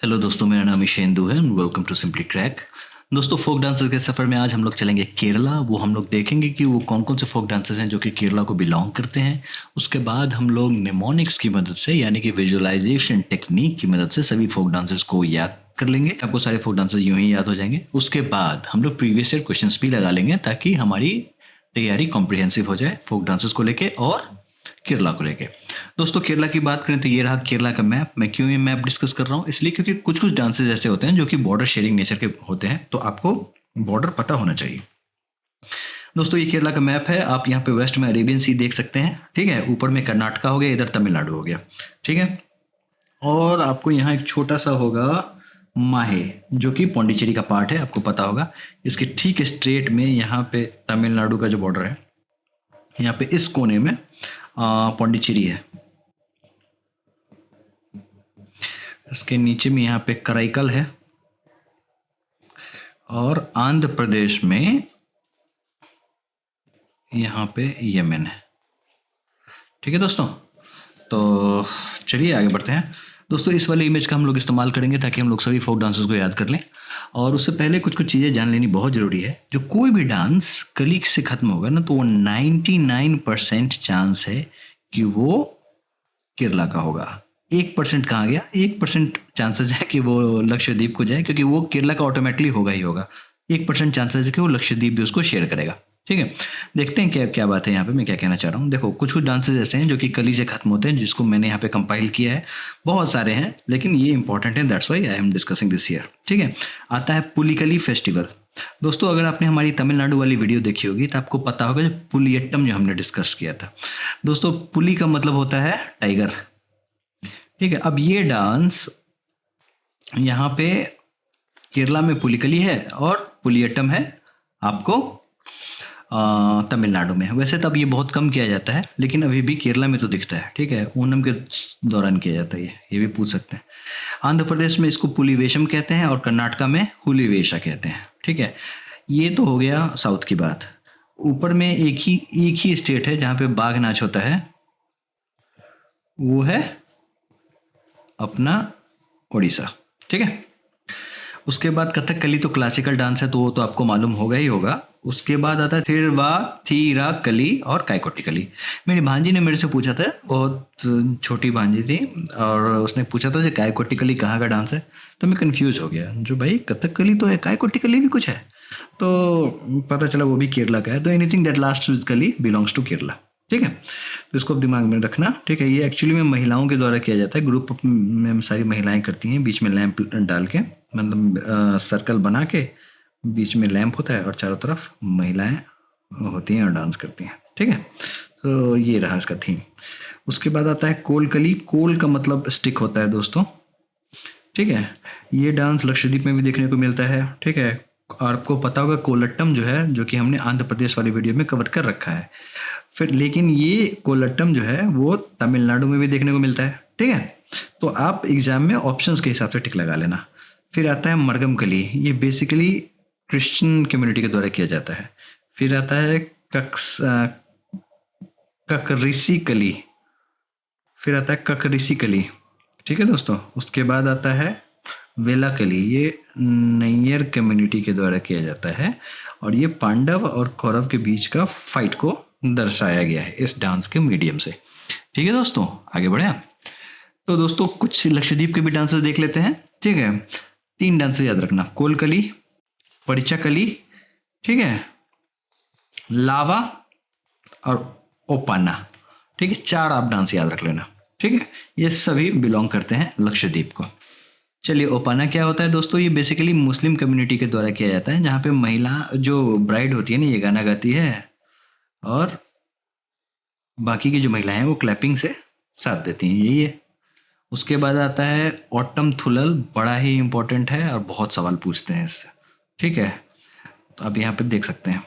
Hello दोस्तों, मेरा नाम ईशेंदु है and welcome to simply crack. दोस्तों, फोक डांसेस के सफ़र में आज हम लोग चलेंगे केरला। वो हम लोग देखेंगे कि वो कौन कौन से फोक डांसेस हैं जो कि केरला को बिलोंग करते हैं। उसके बाद हम लोग निमोनिक्स की मदद से यानी कि विजुअलाइजेशन टेक्निक की मदद से सभी फोक डांसेस को याद कर लेंगे। आपको सारे फोक डांसेस यूं ही याद हो जाएंगे। उसके बाद हम लोग प्रीवियस ईयर क्वेश्चंस भी लगा लेंगे ताकि हमारी तैयारी कॉम्प्रिहेंसिव हो जाए फोक डांसेस को लेके और केरला को लेके। दोस्तों, केरला की बात करें तो ये रहा केरला का मैप। मैं क्यों ये मैप डिस्कस कर रहा हूँ, इसलिए क्योंकि कुछ कुछ डांसेस ऐसे होते हैं जो कि बॉर्डर शेयरिंग नेचर के होते हैं, तो आपको बॉर्डर पता होना चाहिए। दोस्तों, ये केरला का मैप है। आप यहाँ पे वेस्ट में अरेबियन सी देख सकते हैं, ठीक है। ऊपर में कर्नाटका हो गया, इधर तमिलनाडु हो गया, ठीक है। और आपको यहाँ एक छोटा सा होगा माहे, जो कि पौंडीचेरी का पार्ट है, आपको पता होगा। इसके ठीक स्ट्रेट में यहाँ पे तमिलनाडु का जो बॉर्डर है, यहाँ पे इस कोने में पौंडीचेरी है। इसके नीचे में यहाँ पे कराईकल है और आंध्र प्रदेश में यहाँ पे यमन है, ठीक है दोस्तों। तो चलिए आगे बढ़ते हैं। दोस्तों, इस वाले इमेज का हम लोग इस्तेमाल करेंगे ताकि हम लोग सभी फोक डांसेस को याद कर लें। और उससे पहले कुछ कुछ चीज़ें जान लेनी बहुत ज़रूरी है। जो कोई भी डांस कली से ख़त्म होगा ना, तो वो 99% चांस है कि वो केरला का होगा। 1% कहाँ गया? 1% चांसेस है कि वो लक्षद्वीप को जाए, क्योंकि वो केरला का ऑटोमेटिकली होगा ही होगा। 1% चांसेस है कि वो लक्षद्वीप भी उसको शेयर करेगा, ठीक है। देखते हैं क्या क्या बात है यहाँ पे, मैं क्या कहना चाह रहा हूँ। देखो, कुछ कुछ डांसेस ऐसे हैं जो कि कली से खत्म होते हैं, जिसको मैंने यहाँ पे कंपाइल किया है। बहुत सारे हैं, लेकिन ये इंपॉर्टेंट है, that's why I am discussing this year, ठीक है। आता है पुलिकली फेस्टिवल। दोस्तों, अगर आपने हमारी तमिलनाडु वाली वीडियो देखी होगी तो आपको पता होगा जो पुलियट्टम जो हमने डिस्कस किया था। दोस्तों, पुली का मतलब होता है टाइगर, ठीक है। अब ये डांस यहाँ पे केरला में पुलिकली है और पुलियट्टम है आपको तमिलनाडु में। वैसे तो अब ये बहुत कम किया जाता है, लेकिन अभी भी केरला में तो दिखता है, ठीक है। ओणम के दौरान किया जाता है ये भी पूछ सकते हैं। आंध्र प्रदेश में इसको पुलिवेशम कहते हैं और कर्नाटका में हुलीवेशा कहते हैं, ठीक है। ये तो हो गया साउथ की बात। ऊपर में एक ही स्टेट है जहाँ पे बाघ नाच होता है, वो है अपना उड़ीसा, ठीक है। उसके बाद कथकली तो क्लासिकल डांस है, तो वो तो आपको मालूम होगा ही होगा। उसके बाद आता है थिरवा थीरा कली और कायकोटिकली। मेरी भांजी ने मेरे से पूछा था, बहुत छोटी भांजी थी, और उसने पूछा था कि कायकोटिकली कहाँ का डांस है, तो मैं कंफ्यूज हो गया। जो भाई कथकली तो है, कायकोटिकली भी कुछ है, तो पता चला वो भी केरला का है। तो एनीथिंग दैट लास्ट विद कली बिलोंग्स टू केरला, ठीक है। तो इसको दिमाग में रखना, ठीक है। ये एक्चुअली में महिलाओं के द्वारा किया जाता है। ग्रुप में सारी महिलाएं करती हैं, बीच में लैंप डाल के, मतलब सर्कल बना के, बीच में लैंप होता है और चारों तरफ महिलाएं होती हैं और डांस करती हैं, ठीक है। तो ये रहा इसका थीम। उसके बाद आता है कोलकली। कोल का मतलब स्टिक होता है दोस्तों, ठीक है। ये डांस लक्षद्वीप में भी देखने को मिलता है, ठीक है। और आपको पता होगा कोलट्टम जो है, जो कि हमने आंध्र प्रदेश वाली वीडियो में कवर कर रखा है। फिर लेकिन ये कोलट्टम जो है वो तमिलनाडु में भी देखने को मिलता है, ठीक है। तो आप एग्जाम में ऑप्शंस के हिसाब से टिक लगा लेना। फिर आता है मरगम कली। ये बेसिकली क्रिश्चियन कम्युनिटी के द्वारा किया जाता है। फिर आता है ककरिसी कली। फिर आता है ककरिसी कली, ठीक है दोस्तों। उसके बाद आता है वेला कली। ये नैयर कम्युनिटी के द्वारा किया जाता है और ये पांडव और कौरव के बीच का फाइट को दर्शाया गया है इस डांस के मीडियम से, ठीक है दोस्तों। आगे बढ़े। तो दोस्तों, कुछ लक्षद्वीप के भी डांसेस देख लेते हैं, ठीक है। 3 डांसेस याद रखना, कोलकली, परिचाकली, ठीक है, लावा और ओपाना, ठीक है। 4 आप डांस याद रख लेना, ठीक है। ये सभी बिलोंग करते हैं लक्षद्वीप को। चलिए, ओपाना क्या होता है दोस्तों? ये बेसिकली मुस्लिम कम्युनिटी के द्वारा किया जाता है, जहाँ पे महिला जो ब्राइड होती है ना, ये गाना गाती है और बाकी की जो महिलाएं हैं वो क्लैपिंग से साथ देती हैं, यही है। उसके बाद आता है ऑटम थुलल। बड़ा ही इंपॉर्टेंट है और बहुत सवाल पूछते हैं इससे, ठीक है। तो आप यहाँ पे देख सकते हैं,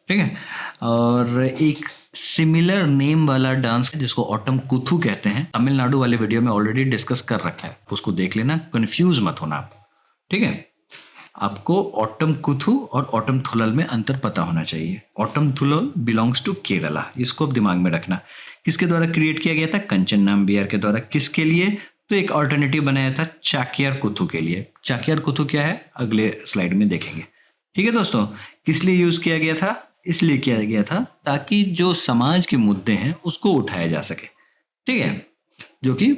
ठीक है। और एक सिमिलर नेम वाला डांस है जिसको ऑटम कुथू कहते हैं, तमिलनाडु वाले वीडियो में ऑलरेडी डिस्कस कर रखा है, उसको देख लेना, कंफ्यूज मत होना आप, ठीक है। आपको ऑटम कुथू और ऑटम थुलल में अंतर पता होना चाहिए। ऑटम थुलल बिलोंग्स टू केरला, इसको अब दिमाग में रखना। किसके द्वारा क्रिएट किया गया था? कंचन नाम बिहार के द्वारा। किसके लिए? तो एक ऑल्टरनेटिव बनाया था चाक्यार कूथू के लिए। चाक्यार कूथू क्या है अगले स्लाइड में देखेंगे। ठीक है दोस्तों, किस लिए यूज किया गया था? इसलिए किया गया था ताकि जो समाज के मुद्दे हैं उसको उठाया जा सके। ठीक है, जो कि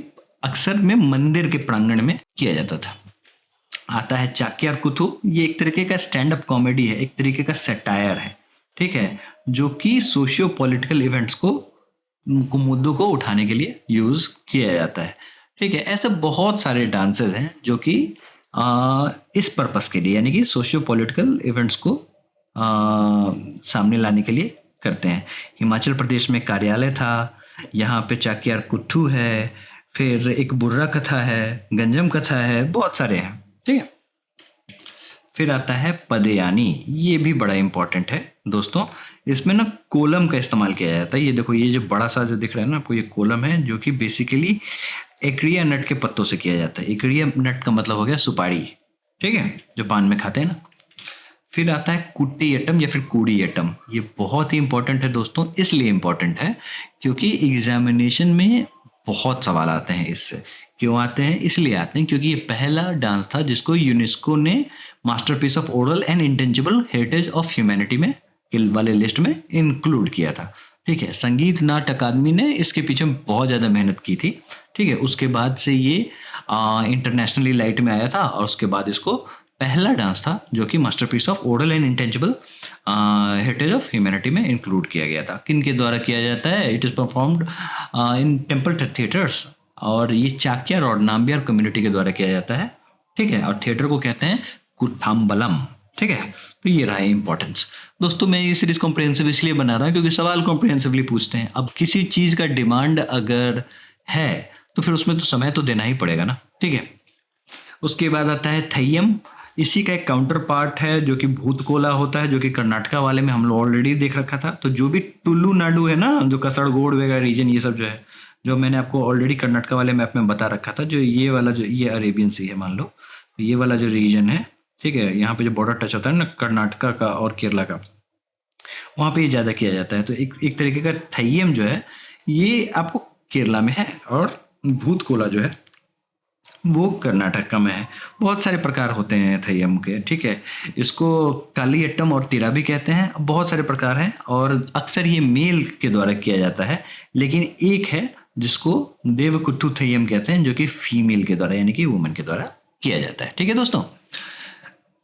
अक्सर में मंदिर के प्रांगण में किया जाता था। आता है चाक्यार कूथू। ये एक तरीके का स्टैंड अप कॉमेडी है, एक तरीके का सटायर है। ठीक है, जो कि सोशियो पॉलिटिकल इवेंट्स को मुद्दों को उठाने के लिए यूज किया जाता है। ठीक है, ऐसे बहुत सारे डांसेस हैं जो कि इस पर्पस के लिए, यानी कि सोशियो पॉलिटिकल इवेंट्स को सामने लाने के लिए करते हैं। हिमाचल प्रदेश में कार्यालय था, यहाँ पे चाक्यार कूथू है, फिर एक बुर्रा कथा है, गंजम कथा है, बहुत सारे हैं। ठीक है, फिर आता है पदयानी। ये भी बड़ा इंपॉर्टेंट है दोस्तों। इसमें ना कोलम का इस्तेमाल किया जाता है। ये देखो, ये जो बड़ा सा जो दिख रहा है ना आपको, ये कोलम है, जो कि बेसिकली एकड़िया नट के पत्तों से किया जाता है। एकड़िया नट का मतलब हो गया सुपारी। ठीक है, जो पान में खाते हैं ना। फिर आता है कुट्टियट्टम या फिर कूडियट्टम। ये बहुत ही इंपॉर्टेंट है दोस्तों। इसलिए इंपॉर्टेंट है क्योंकि एग्जामिनेशन में बहुत सवाल आते हैं इससे। क्यों आते हैं? इसलिए आते हैं क्योंकि ये पहला डांस था जिसको यूनेस्को ने masterpiece of oral and intangible heritage of humanity में वाले लिस्ट में इंक्लूड किया था। ठीक है, संगीत नाट्य अकादमी ने इसके पीछे बहुत ज़्यादा मेहनत की थी। ठीक है, उसके बाद से ये इंटरनेशनली लाइट में आया था और उसके बाद इसको पहला डांस था जो कि masterpiece of oral and intangible heritage of humanity में इंक्लूड किया गया था। किन के द्वारा किया जाता है? It is performed in temple theatres, और ये चाक्यार और नाम्बियार कम्युनिटी के द्वारा किया जाता है। ठीक है, और थिएटर को कहते हैं कुट्ठाम्बलम। ठीक है, तो ये रहा है इंपॉर्टेंस। दोस्तों मैं ये सीरीज कॉम्प्रिहेंसिव इसलिए बना रहा हूँ क्योंकि सवाल कॉम्प्रिहेंसिवली पूछते हैं। अब किसी चीज़ का डिमांड अगर है तो फिर उसमें तो समय तो देना ही पड़ेगा ना। ठीक है, उसके बाद आता है थय्यम। इसी का एक काउंटर पार्ट है जो कि भूतकोला होता है, जो कि कर्नाटका वाले में हम लोग ऑलरेडी देख रखा था। तो जो भी टुल्लू नाडु है ना, जो कसरगोड वगैरह रीजन, ये सब जो है, जो मैंने आपको ऑलरेडी कर्नाटका वाले मैप में बता रखा था, जो ये वाला, जो ये अरेबियन सी है मान लो, तो ये वाला जो रीजन है, ठीक है, यहाँ पे जो बॉर्डर टच होता है ना कर्नाटका का और केरला का, वहाँ पे ये ज़्यादा किया जाता है। तो एक तरीके का थय्यम जो है ये आपको केरला में है, और भूतकोला जो है वो कर्नाटक में है। बहुत सारे प्रकार होते हैं थय्यम के। ठीक है, इसको कालियट्टम और तिरा भी कहते हैं। बहुत सारे प्रकार हैं और अक्सर ये मेल के द्वारा किया जाता है, लेकिन एक है जिसको देवकुट्टू थय्यम कहते हैं, जो कि फीमेल के द्वारा, यानी कि वुमन के द्वारा किया जाता है। ठीक है दोस्तों,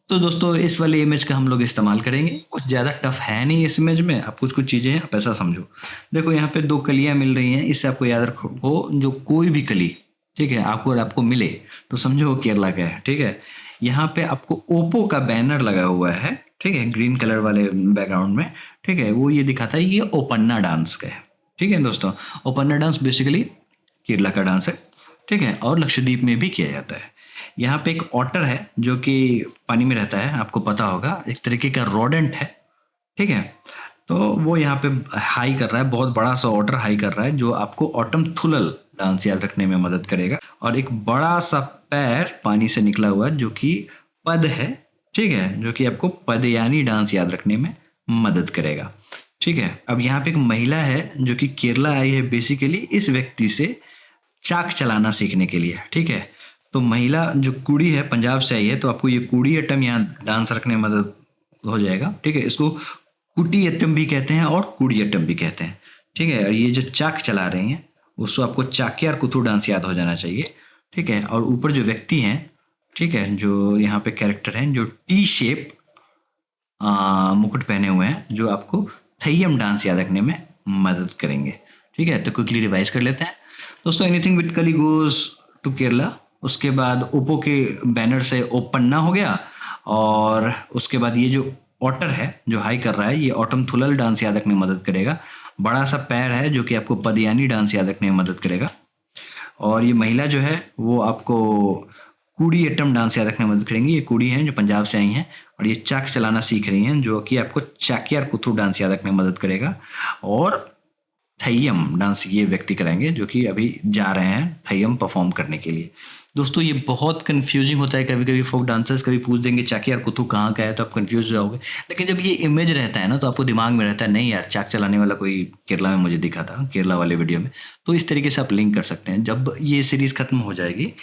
तो दोस्तों इस वाले इमेज का हम लोग इस्तेमाल करेंगे। कुछ ज़्यादा टफ है नहीं इस इमेज में, आप कुछ कुछ चीज़ें हैं आप ऐसा समझो। देखो यहाँ पे दो कलियाँ मिल रही हैं, इससे आपको याद रखो, जो कोई भी कली, ठीक है, आपको मिले तो समझो वो केरला का है। ठीक है, यहाँ पे आपको ओप्पो का बैनर लगा हुआ है, ठीक है, ग्रीन कलर वाले बैकग्राउंड में। ठीक है, वो ये दिखाता है ये ओपन्ना डांस का है। ठीक है दोस्तों, ओपन्ना डांस बेसिकली केरला का डांस है। ठीक है, और लक्षद्वीप में भी किया जाता है। यहाँ पे एक ऑटर है जो कि पानी में रहता है, आपको पता होगा, एक तरीके का रोडेंट है। ठीक है, तो वो यहाँ पे हाई कर रहा है, बहुत बड़ा सा ऑटर हाई कर रहा है, जो आपको ऑटम थुलल डांस याद रखने में मदद करेगा। और एक बड़ा सा पैर पानी से निकला हुआ जो कि पद है। ठीक है, जो कि आपको पदयानी डांस याद रखने में मदद करेगा। ठीक है, अब यहाँ पे एक महिला है जो कि केरला आई है बेसिकली इस व्यक्ति से चाक चलाना सीखने के लिए। ठीक है, तो महिला जो कुड़ी है पंजाब से आई है, तो आपको ये कुड़ियट्टम यहाँ डांस रखने में मदद हो जाएगा। ठीक है, इसको कुटियट्टम भी कहते हैं और कुड़ियट्टम भी कहते हैं। ठीक है, और ये जो चाक चला रही हैं उसको आपको चाक्यार कूथू डांस याद हो जाना चाहिए। ठीक है, और ऊपर जो व्यक्ति हैं, ठीक है, जो यहाँ पे कैरेक्टर हैं, जो टी शेप मुकुट पहने हुए हैं, जो आपको थय्यम डांस याद रखने में मदद करेंगे। ठीक है, तो क्विकली रिवाइज कर लेते हैं दोस्तों। एनीथिंग विद कली गोज टू केरला। उसके बाद ओप्पो के बैनर से ओपन्ना हो गया, और उसके बाद ये जो ऑटर है जो हाई कर रहा है, ये ऑटम थुलल डांस याद रखने में मदद करेगा। बड़ा सा पैर है जो कि आपको पदयानी डांस याद रखने में मदद करेगा। और ये महिला जो है वो आपको कुड़ियट्टम डांस याद रखने में मदद करेंगी। ये कुड़ी हैं जो पंजाब से आई हैं, और ये चाक चलाना सीख रही हैं, जो कि आपको चाक्यार कूथू डांस याद रखने में मदद करेगा। और थय्यम डांस ये व्यक्ति कराएंगे जो कि अभी जा रहे हैं थय्यम परफॉर्म करने के लिए। दोस्तों ये बहुत कंफ्यूजिंग होता है, कभी कभी फोक डांसर्स कभी पूछ देंगे चाक यार कुथू कहाँ का है, तो आप कंफ्यूज हो जाओगे। लेकिन जब ये इमेज रहता है ना तो आपको दिमाग में रहता है नहीं यार चाक चलाने वाला कोई केरला में मुझे दिखा था, केरला वाले वीडियो में। तो इस तरीके से आप लिंक कर सकते हैं। जब ये सीरीज खत्म हो जाएगी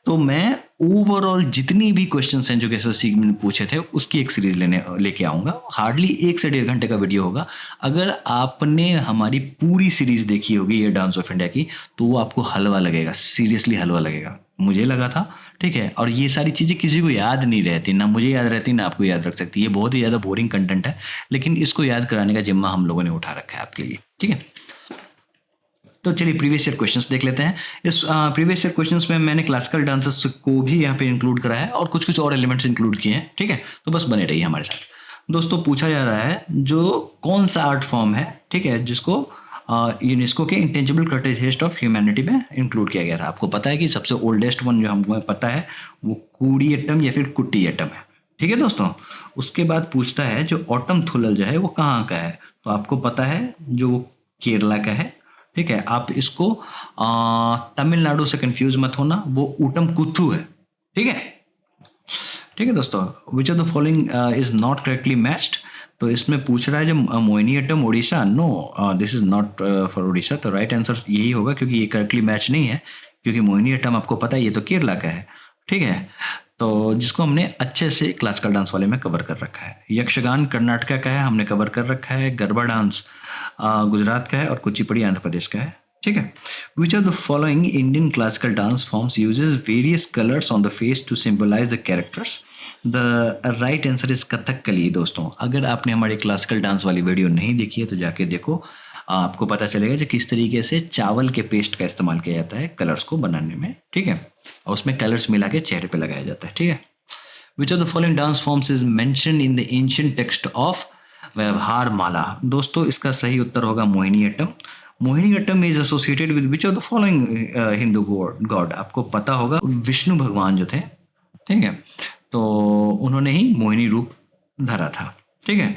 तो मैं ओवरऑल जितनी भी क्वेश्चंस हैं जो कि एसएससी में पूछे थे उसकी एक सीरीज लेके आऊँगा। हार्डली 1 से 1.5 घंटे का वीडियो होगा। अगर आपने हमारी पूरी सीरीज देखी होगी ये डांस ऑफ इंडिया की, तो वो आपको हलवा लगेगा, सीरियसली हलवा लगेगा। मुझे लगा था, ठीक है। और ये सारी चीज़ें किसी को याद नहीं रहती, ना मुझे याद रहती ना आपको याद रख सकती। ये बहुत ही ज़्यादा बोरिंग कंटेंट है, लेकिन इसको याद कराने का जिम्मा हम लोगों ने उठा रखा है आपके लिए, ठीक है। तो चलिए प्रीवियस ईयर क्वेश्चंस देख लेते हैं। इस प्रीवियस ईयर क्वेश्चंस में मैंने क्लासिकल डांसेस को भी यहाँ पे इंक्लूड करा है और कुछ कुछ और एलिमेंट्स इंक्लूड किए हैं, ठीक है। तो बस बने रहिए हमारे साथ। दोस्तों पूछा जा रहा है जो कौन सा आर्ट फॉर्म है, ठीक है, जिसको यूनेस्को के इंटेंजिबल हेरिटेज ऑफ ह्यूमैनिटी में इंक्लूड किया गया था। आपको पता है कि सबसे ओल्डेस्ट वन जो हमको पता है वो कूडियट्टम या फिर कुटियट्टम है, ठीक है दोस्तों। उसके बाद पूछता है जो ऑटम थुलल जो है वो कहाँ का है, तो आपको पता है जो वो केरला का है, ठीक है। आप इसको तमिलनाडु से कंफ्यूज मत होना, वो ऊटम कुथु है, ठीक है। ठीक है दोस्तों, which of the following is not correctly matched. तो इसमें पूछ रहा है जो Mohiniyattam Orissa, no this is not for Orissa. तो राइट आंसर यही होगा क्योंकि ये करेक्टली मैच नहीं है, क्योंकि मोहिनीअट्टम आपको पता है ये तो केरला का है, ठीक है। तो जिसको हमने अच्छे से क्लासिकल डांस वाले में कवर कर रखा है। यक्षगान कर्नाटका का है, हमने कवर कर रखा है। गरबा डांस गुजरात का है और कुचिपुड़ी आंध्र प्रदेश का है, ठीक है। Which of the following Indian classical dance forms uses various colours on the face to symbolise the characters. The right answer is Kathakali. दोस्तों अगर आपने हमारी क्लासिकल डांस वाली वीडियो नहीं देखी है तो जाके देखो, आपको पता चलेगा कि किस तरीके से चावल के पेस्ट का इस्तेमाल किया जाता है कलर्स को बनाने में, ठीक है। और उसमें कलर्स मिला के चेहरे पे लगाया जाता है, ठीक है। Which of the following dance forms is mentioned in the ancient text of व्यवहार माला। दोस्तों इसका सही उत्तर होगा Mohiniyattam. Mohiniyattam is associated with which of the following Hindu God. आपको पता होगा विष्णु भगवान जो थे, ठीक है, तो उन्होंने ही मोहिनी रूप धरा था, ठीक है।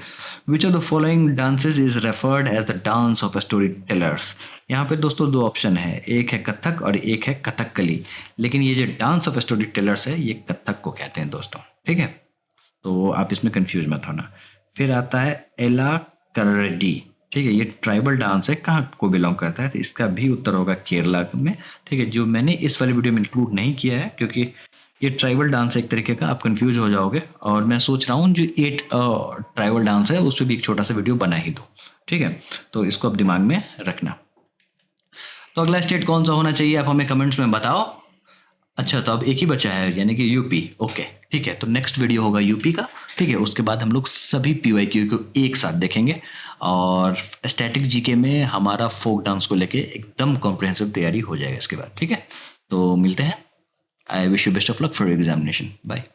Which of the following dances is referred as the dance of story tellers. यहाँ पे दोस्तों 2 ऑप्शन है, एक है कथक और एक है कथकली। लेकिन ये जो डांस ऑफ स्टोरी टेलर्स है ये कथक को कहते हैं दोस्तों, ठीक है। तो आप इसमें कंफ्यूज मत होना। फिर आता है एला करडी, ठीक है। ये ट्राइबल डांस है, कहाँ को बिलोंग करता है, तो इसका भी उत्तर होगा केरला में, ठीक है। जो मैंने इस वाली वीडियो में इंक्लूड नहीं किया है क्योंकि ये ट्राइबल डांस है एक तरीके का, आप कंफ्यूज हो जाओगे। और मैं सोच रहा हूँ जो 8 ट्राइबल डांस है उस पर भी एक छोटा सा वीडियो बना ही दो, ठीक है। तो इसको आप दिमाग में रखना। तो अगला स्टेट कौन सा होना चाहिए आप हमें कमेंट्स में बताओ। अच्छा तो अब एक ही बचा है यानी कि यूपी, ओके ठीक है। तो नेक्स्ट वीडियो होगा यूपी का, ठीक है। उसके बाद हम लोग सभी पीवाईक्यू को एक साथ देखेंगे और स्टैटिक जीके में हमारा फोक डांस को लेके एकदम कॉम्प्रिहेंसिव तैयारी हो जाएगा इसके बाद, ठीक है। तो मिलते हैं। I wish you best of luck for examination. Bye.